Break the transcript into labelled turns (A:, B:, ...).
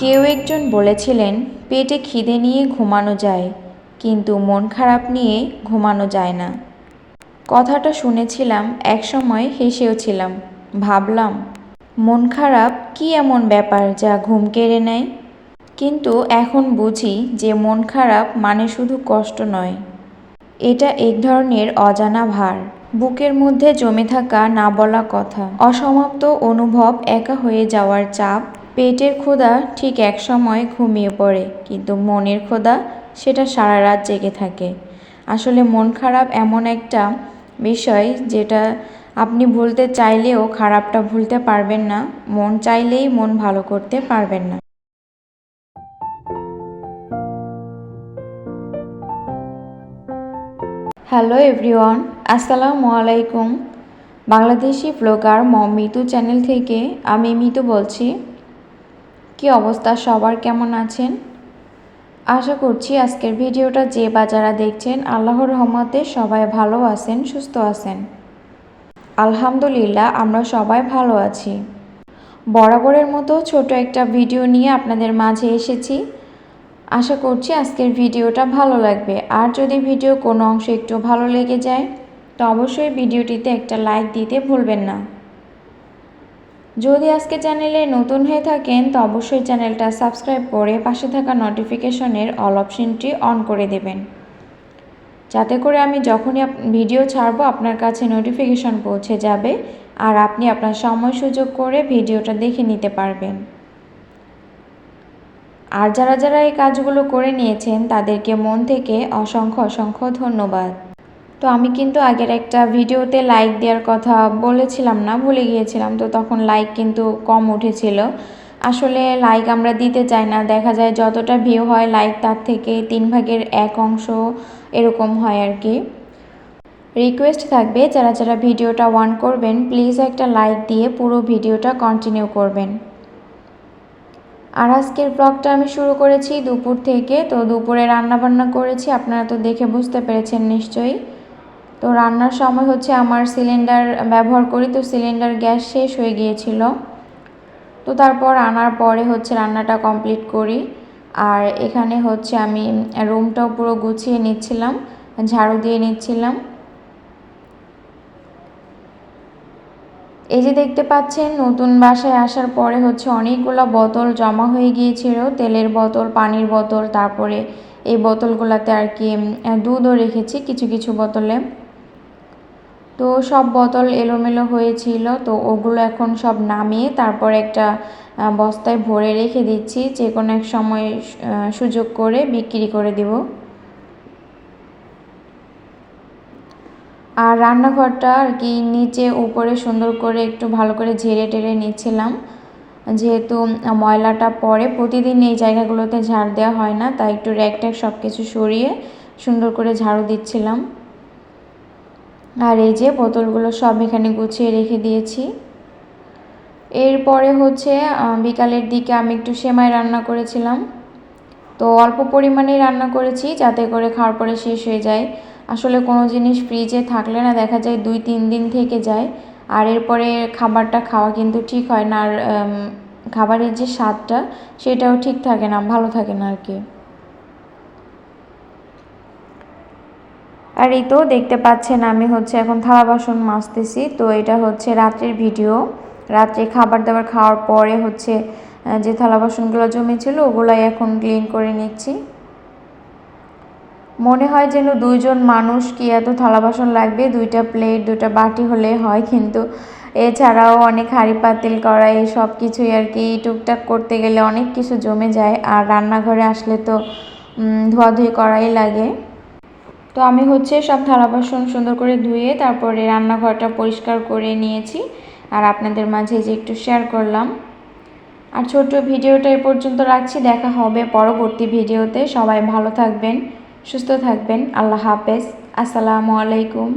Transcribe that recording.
A: কেউ একজন বলেছিলেন, পেটে খিদে নিয়ে ঘুমানো যায়, কিন্তু মন খারাপ নিয়ে ঘুমানো যায় না। কথাটা শুনেছিলাম, একসময় হেসেও ছিলাম। ভাবলাম, মন খারাপ কি এমন ব্যাপার যা ঘুম কেড়ে নেয়? কিন্তু এখন বুঝি যে মন খারাপ মানে শুধু কষ্ট নয়, এটা এক ধরনের অজানা ভার, বুকের মধ্যে জমে থাকা না বলা কথা, অসমাপ্ত অনুভব, একা হয়ে যাওয়ার চাপ। পেটের ক্ষুধা ঠিক এক সময় ঘুমিয়ে পড়ে, কিন্তু মনের ক্ষুধা সেটা সারা রাত জেগে থাকে। আসলে মন খারাপ এমন একটা বিষয় যেটা আপনি ভুলতে চাইলেও খারাপটা ভুলতে পারবেন না, মন চাইলেই মন ভালো করতে পারবেন না। হ্যালো এভরিওয়ান, আসসালামু আলাইকুম। বাংলাদেশি ব্লগার মিতু চ্যানেল থেকে আমি মিতু বলছি। কি অবস্থা সবার, কেমন আছেন? আশা করছি আজকের ভিডিওটা যে বা যারা দেখছেন আল্লাহর রহমতে সবাই ভালো আছেন, সুস্থ আছেন। আলহামদুলিল্লাহ, আমরা সবাই ভালো আছি। বরাবরের মতো ছোট একটা ভিডিও নিয়ে আপনাদের মাঝে এসেছি। আশা করছি আজকের ভিডিওটা ভালো লাগবে। আর যদি ভিডিও কোনো অংশ একটু ভালো লেগে যায় তো অবশ্যই ভিডিওটিতে একটা লাইক দিতে ভুলবেন না। যদি আজকে চ্যানেলে নতুন হয়ে থাকেন তো অবশ্যই চ্যানেলটা সাবস্ক্রাইব করে পাশে থাকা নোটিফিকেশনের অল অপশনটি অন করে দেবেন, যাতে করে আমি যখনই ভিডিও ছাড়বো আপনার কাছে নোটিফিকেশন পৌঁছে যাবে আর আপনি আপনার সময় সুযোগ করে ভিডিওটা দেখে নিতে পারবেন। আর যারা যারা এই কাজগুলো করে নিয়েছেন তাদেরকে মন থেকে অসংখ্য অসংখ্য ধন্যবাদ। তো আমি কিন্তু আগের একটা ভিডিওতে লাইক দেওয়ার কথা বলেছিলাম না, ভুলে গিয়েছিলাম। তো তখন লাইক কিন্তু কম উঠেছিল। আসলে লাইক আমরা দিতে চাই না, দেখা যায় যতটা ভিউ হয় লাইক তার থেকে 1/3 অংশ এরকম হয় আর কি। রিকোয়েস্ট থাকবে যারা যারা ভিডিওটা অন করবেন প্লিজ একটা লাইক দিয়ে পুরো ভিডিওটা কন্টিনিউ করবেন। আর আজকের ব্লগটা আমি শুরু করেছি দুপুর থেকে। তো দুপুরে রান্নাবান্না করেছি, আপনারা তো দেখে বুঝতে পেরেছেন নিশ্চয়ই। তো রান্নার সময় হচ্ছে আমার সিলিন্ডার ব্যবহার করি, তো সিলিন্ডার গ্যাস শেষ হয়ে গিয়েছিল। তো তারপর আনার পরে হচ্ছে রান্নাটা কমপ্লিট করি। আর এখানে হচ্ছে আমি রুমটাও পুরো গুছিয়ে নিচ্ছিলাম, ঝাড়ু দিয়ে নিচ্ছিলাম। এই যে দেখতে পাচ্ছেন, নতুন বাসায় আসার পরে হচ্ছে অনেকগুলো বোতল জমা হয়ে গিয়েছিল, তেলের বোতল, পানির বোতল, তারপরে এই বোতলগুলোতে আর কি দুধও রেখেছি কিছু কিছু বোতলে। তো সব বোতল এলোমেলো হয়েছিল, তো ওগুলো এখন সব নামিয়ে তারপর একটা বস্তায় ভরে রেখে দিচ্ছি, যে কোনো এক সময় সুযোগ করে বিক্রি করে দিব। আর রান্নাঘরটা আর কি নিচে উপরে সুন্দর করে একটু ভালো করে ঝেড়ে টেড়ে নিচ্ছিলাম, যেহেতু ময়লাটা পড়ে, প্রতিদিন এই জায়গাগুলোতে ঝাড় দেওয়া হয় না, তাই একটু র্যাক ট্যাক সব কিছু সরিয়ে সুন্দর করে ঝাড়ু দিচ্ছিলাম। আর এই যে বোতলগুলো সব এখানে গুছিয়ে রেখে দিয়েছি। এরপরে হচ্ছে বিকালের দিকে আমি একটু সেমাই রান্না করেছিলাম। তো অল্প পরিমাণেই রান্না করেছি যাতে করে খাওয়ার পরে শেষ হয়ে যায়। আসলে কোনো জিনিস ফ্রিজে থাকলে না দেখা যায় 2-3 দিন থেকে যায়, আর এরপরে খাবারটা খাওয়া কিন্তু ঠিক হয় না। আর খাবারের যে স্বাদটা সেটাও ঠিক থাকে না, ভালো থাকে না আর কি। আর এই তো দেখতে পাচ্ছেন আমি হচ্ছে এখন থালা বাসন মাজতেছি। তো এটা হচ্ছে রাত্রের ভিডিও। রাত্রে খাবার দাবার খাওয়ার পরে হচ্ছে যে থালা বাসনগুলো জমেছিল ওগুলাই এখন ক্লিন করে নিচ্ছি। মনে হয় যেন 2জন মানুষ, কি এত থালা বাসন লাগবে, 2টা প্লেট 2টা বাটি হলে হয়, কিন্তু এছাড়াও অনেক হাঁড়ি পাতিল কড়াই সব কিছুই আর কি টুকটাক করতে গেলে অনেক কিছু জমে যায়। আর রান্নাঘরে আসলে তো ধোয়াধুয়ি করাই লাগে। তো আমি হচ্ছে সব থালা বাসন সুন্দর করে ধুয়ে তারপরে রান্নাঘরটা পরিষ্কার করে নিয়েছি, আর আপনাদের মাঝে যে একটু শেয়ার করলাম। আর ছোট্ট ভিডিওটা এ পর্যন্ত রাখছি, দেখা হবে পরবর্তী ভিডিওতে। সবাই ভালো থাকবেন, সুস্থ থাকবেন। আল্লাহ হাফেজ, আসসালামু আলাইকুম।